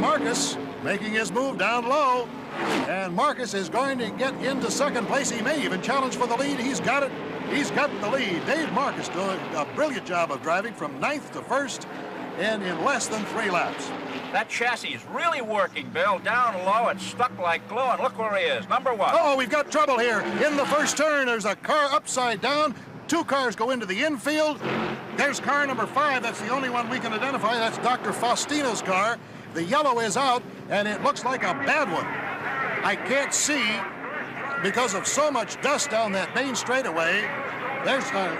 Marcis making his move down low. And Marcis is going to get into second place. He may even challenge for the lead. He's got it. He's got the lead. Dave Marcis doing a brilliant job of driving from 9th to 1st and in less than 3 laps. That chassis is really working, Bill. Down low, it's stuck like glue, and look where he is, number 1. Oh, we've got trouble here. In the first turn, there's a car upside down. 2 cars go into the infield. There's car number 5. That's the only one we can identify. That's Dr. Faustina's car. The yellow is out, and it looks like a bad one. I can't see because of so much dust down that main straightaway. There's a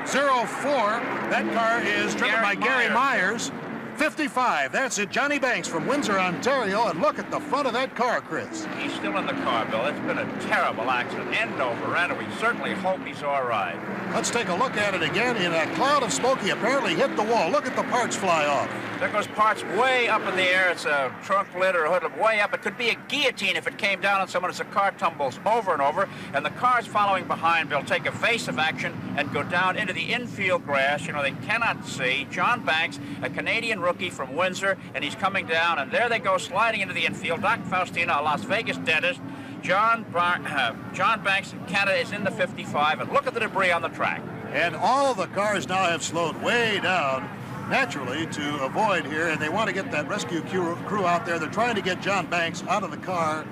04. That car is driven by Gary Myers. 55. That's it. Johnny Banks from Windsor, Ontario. And look at the front of that car, Chris. He's still in the car, Bill. It's been a terrible accident. End over end, and we certainly hope he's all right. Let's take a look at it again. In a cloud of smoke, he apparently hit the wall. Look at the parts fly off. There goes parts way up in the air. It's a trunk lid or a hood way up. It could be a guillotine if it came down on someone as the car tumbles over and over. And the cars following behind, Bill, take evasive action and go down into the infield grass. You know, they cannot see. John Banks, a Canadian rookie from Windsor, and he's coming down. And there they go, sliding into the infield. Dr. Faustina, a Las Vegas dentist. John Banks in Canada is in the 55. And look at the debris on the track. And all the cars now have slowed way down, naturally, to avoid here, and they want to get that rescue crew out there. They're trying to get John Banks out of the car,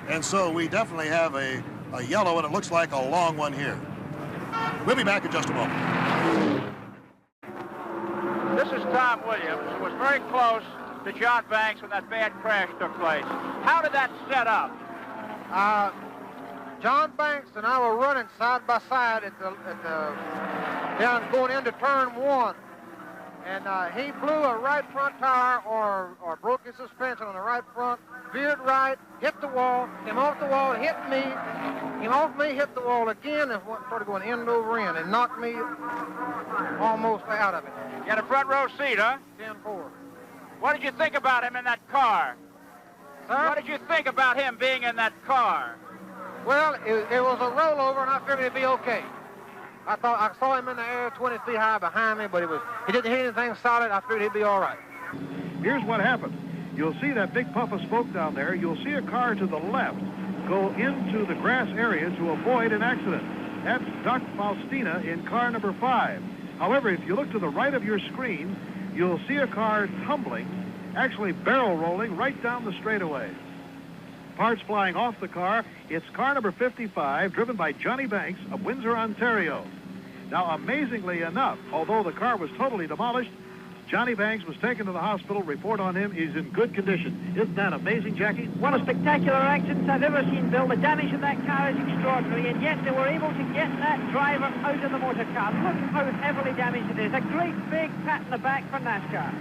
and so we definitely have a yellow, and it looks like a long one here. We'll be back in just a moment. This is Tom Williams, who was very close to John Banks when that bad crash took place. How did that set up? John Banks and I were running side by side down going into turn 1. And he blew a right front tire or broke his suspension on the right front, veered right, hit the wall, came off the wall, hit me, came off me, hit the wall again, and started going end over end and knocked me almost out of it. You had a front row seat, huh? 10-4. What did you think about him in that car? Sir? What did you think about him being in that car? Well, it was a rollover, and I figured it'd be okay. I saw him in the air 20 feet high behind me, but he didn't hit anything solid. I figured he'd be all right. Here's what happened. You'll see that big puff of smoke down there. You'll see a car to the left go into the grass area to avoid an accident. That's Dr. Faustina in car number 5. However, if you look to the right of your screen, you'll see a car tumbling, actually barrel rolling right down the straightaway. Parts flying off the car. It's car number 55, driven by Johnny Banks of Windsor, Ontario. Now, amazingly enough, although the car was totally demolished, Johnny Banks was taken to the hospital. Report on him, he's in good condition. Isn't that amazing, Jackie? What a spectacular accident I've ever seen, Bill. The damage of that car is extraordinary, and yet they were able to get that driver out of the motor car. Look how heavily damaged it is. A great big pat in the back for NASCAR.